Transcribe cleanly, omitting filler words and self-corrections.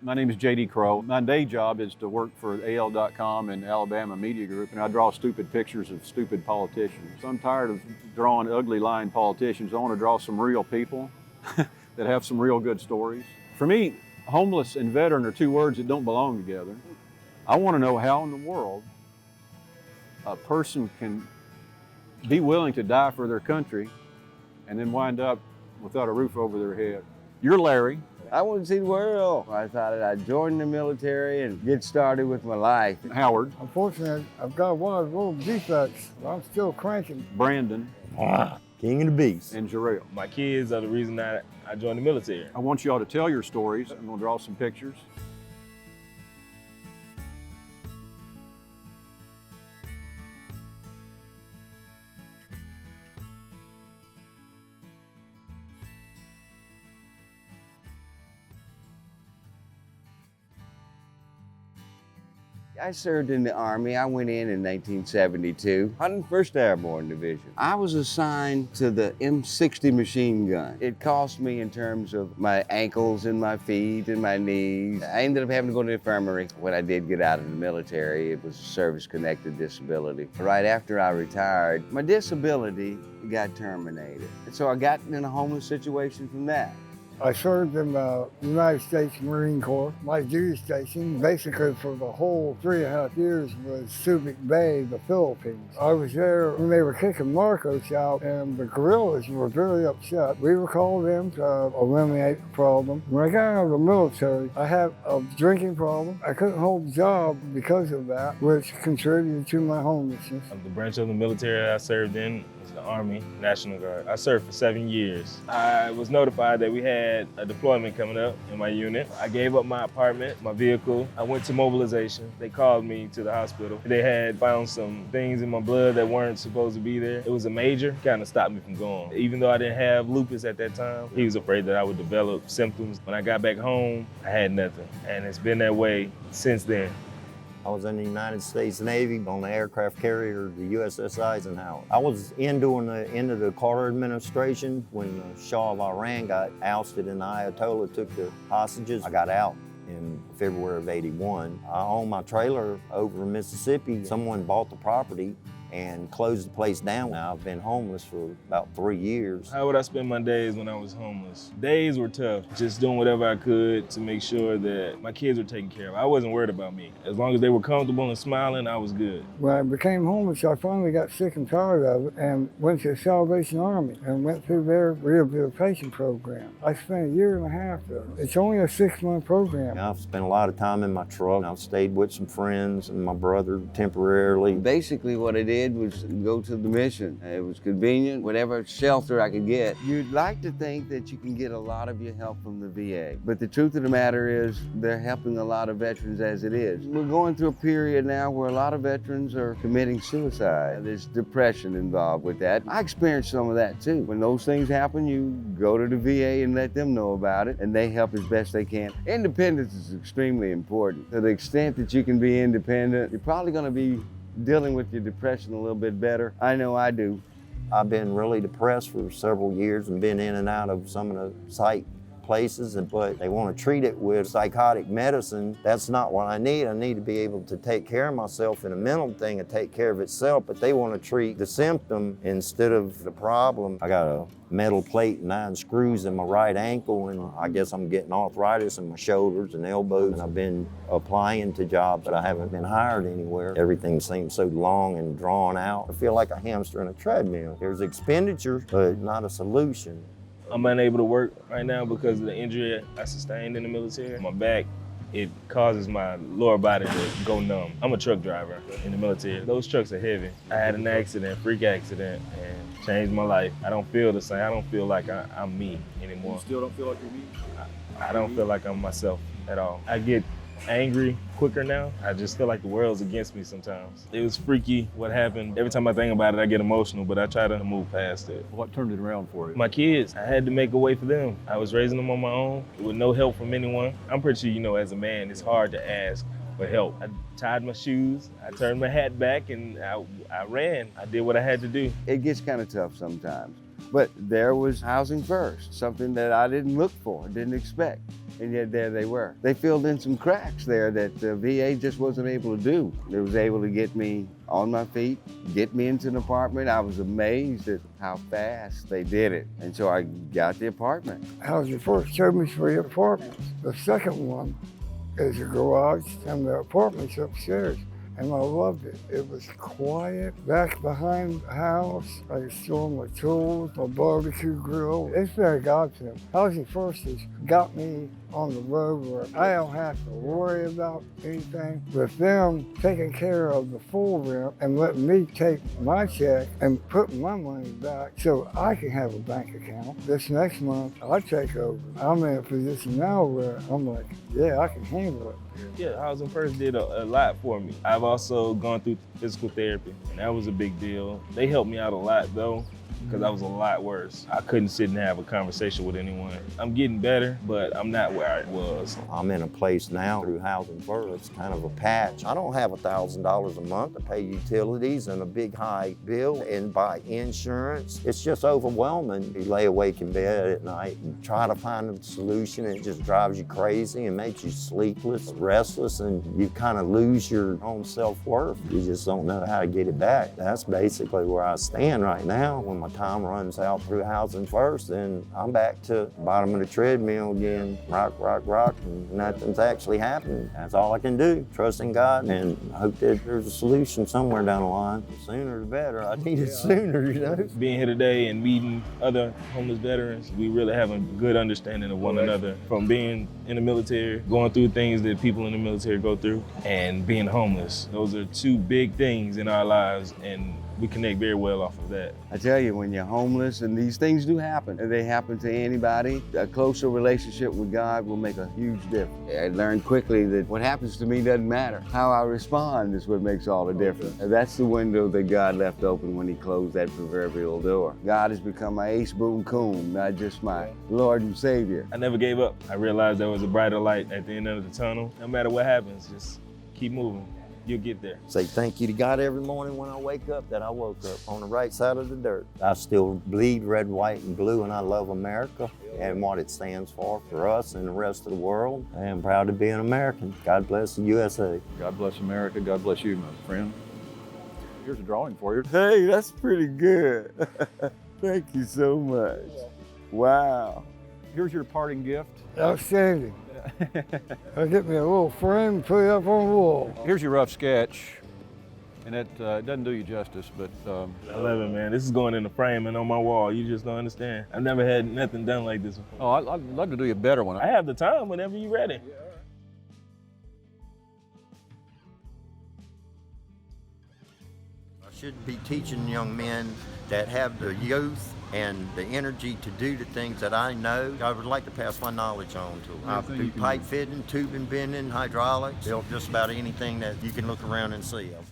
My name is JD Crowe. My day job is to work for AL.com and Alabama Media Group, and I draw stupid pictures of stupid politicians. So I'm tired of drawing ugly, lying politicians. I want to draw some real people that have some real good stories. For me, homeless and veteran are two words that don't belong together. I want to know how in the world a person can be willing to die for their country and then wind up without a roof over their head. You're Larry. I wanted to see the world. I thought I'd join the military and get started with my life. Howard. Unfortunately, I've got one of those little defects. I'm still cranking. Brandon. King of the Beast. And Jerrell. My kids are the reason I joined the military. I want you all to tell your stories. I'm going to draw some pictures. I served in the Army. I went in 1972, 101st Airborne Division. I was assigned to the M60 machine gun. It cost me in terms of my ankles and my feet and my knees. I ended up having to go to the infirmary when I did get out of the military. It was a service-connected disability. Right after I retired, my disability got terminated. And so I got in a homeless situation from that. I served in the United States Marine Corps. My duty station, basically for the whole 3.5 years, was Subic Bay, the Philippines. I was there when they were kicking narcos out, and the guerrillas were very upset. We were called in to eliminate the problem. When I got out of the military, I had a drinking problem. I couldn't hold a job because of that, which contributed to my homelessness. The branch of the military I served in was the Army National Guard. I served for 7 years. I was notified that we had a deployment coming up in my unit. I gave up my apartment, my vehicle. I went to mobilization. They called me to the hospital. They had found some things in my blood that weren't supposed to be there. It was a major, kind of stopped me from going. Even though I didn't have lupus at that time, he was afraid that I would develop symptoms. When I got back home, I had nothing. And it's been that way since then. I was in the United States Navy on the aircraft carrier, the USS Eisenhower. I was in during the end of the Carter administration when the Shah of Iran got ousted and the Ayatollah took the hostages. I got out in February of '81. I owned my trailer over in Mississippi. Someone bought the property and closed the place down. Now I've been homeless for about 3 years. How would I spend my days when I was homeless? Days were tough, just doing whatever I could to make sure that my kids were taken care of. I wasn't worried about me. As long as they were comfortable and smiling, I was good. When I became homeless, I finally got sick and tired of it and went to the Salvation Army and went through their rehabilitation program. I spent 1.5 years there. It's only a 6-month program. I've spent a lot of time in my truck. I've stayed with some friends and my brother temporarily. Basically what I did was go to the mission. It was convenient, whatever shelter I could get. You'd like to think that you can get a lot of your help from the VA, but the truth of the matter is they're helping a lot of veterans as it is. We're going through a period now where a lot of veterans are committing suicide. There's depression involved with that. I experienced some of that too. When those things happen, you go to the VA and let them know about it, and they help as best they can. Independence is extremely important. To the extent that you can be independent, you're probably going to be dealing with your depression a little bit better. I know I do. I've been really depressed for several years and been in and out of some of the psych places, but they want to treat it with psychotic medicine. That's not what I need. I need to be able to take care of myself, and a mental thing and take care of itself, but they want to treat the symptom instead of the problem. I got a metal plate and 9 screws in my right ankle, and I guess I'm getting arthritis in my shoulders and elbows. And I've been applying to jobs, but I haven't been hired anywhere. Everything seems so long and drawn out. I feel like a hamster in a treadmill. There's expenditure, but not a solution. I'm unable to work right now because of the injury I sustained in the military. My back, it causes my lower body to go numb. I'm a truck driver in the military. Those trucks are heavy. I had an accident, freak accident, and changed my life. I don't feel the same. I don't feel like I'm me anymore. You still don't feel like you're me? I don't feel like I'm myself at all. I get angry quicker now. I just feel like the world's against me sometimes. It was freaky what happened. Every time I think about it, I get emotional, but I try to move past it. What turned it around for you? My kids, I had to make a way for them. I was raising them on my own with no help from anyone. I'm pretty sure, you know, as a man, it's hard to ask for help. I tied my shoes, I turned my hat back, and I ran. I did what I had to do. It gets kind of tough sometimes. But there was housing first, something that I didn't look for, didn't expect. And yet there they were. They filled in some cracks there that the VA just wasn't able to do. It was able to get me on my feet, get me into an apartment. I was amazed at how fast they did it. And so I got the apartment. Housing First showed me 3 apartments. The second one is a garage and the apartment's upstairs. And I loved it. It was quiet. Back behind the house, I could store my tools, my barbecue grill. It's been a godsend. Housing First has got me on the road where I don't have to worry about anything. With them taking care of the full rent and letting me take my check and put my money back so I can have a bank account. This next month, I'll take over. I'm in a position now where I'm like, yeah, I can handle it. Yeah, Housing First did a lot for me. I've also gone through physical therapy, and that was a big deal. They helped me out a lot, though, because I was a lot worse. I couldn't sit and have a conversation with anyone. I'm getting better, but I'm not where I was. I'm in a place now through Housing First, kind of a patch. I don't have $1,000 a month to pay utilities and a big high bill and buy insurance. It's just overwhelming. You lay awake in bed at night and try to find a solution, and it just drives you crazy and makes you sleepless, restless, and you kind of lose your own self-worth. You just don't know how to get it back. That's basically where I stand right now. When my time runs out through Housing First, and I'm back to the bottom of the treadmill again, rock, and nothing's actually happening. That's all I can do, trust in God and hope that there's a solution somewhere down the line. The sooner the better. I need it sooner, you know? Being here today and meeting other homeless veterans, we really have a good understanding of one another. From being in the military, going through things that people in the military go through, and being homeless. Those are 2 big things in our lives, and we connect very well off of that. I tell you, when you're homeless, and these things do happen, and they happen to anybody, a closer relationship with God will make a huge difference. I learned quickly that what happens to me doesn't matter. How I respond is what makes all the difference. And that's the window that God left open when he closed that proverbial door. God has become my ace boom coon, not just my Lord and Savior. I never gave up. I realized there was a brighter light at the end of the tunnel. No matter what happens, just keep moving. You'll get there. Say thank you to God every morning when I wake up that I woke up on the right side of the dirt. I still bleed red, white, and blue, and I love America and what it stands for us and the rest of the world. I am proud to be an American. God bless the USA. God bless America. God bless you, my friend. Here's a drawing for you. Hey, that's pretty good. Thank you so much. Wow. Here's your parting gift. Outstanding. I'll get me a little frame and put it up on the wall. Here's your rough sketch. And it doesn't do you justice, but... I love it, man. This is going in the frame and on my wall. You just don't understand. I've never had nothing done like this before. Oh, I'd love to do you a better one. I have the time whenever you're ready. I should be teaching young men that have the youth and the energy to do the things that I know. I would like to pass my knowledge on to them. I do pipe fitting, tubing bending, hydraulics, built just about anything that you can look around and see of.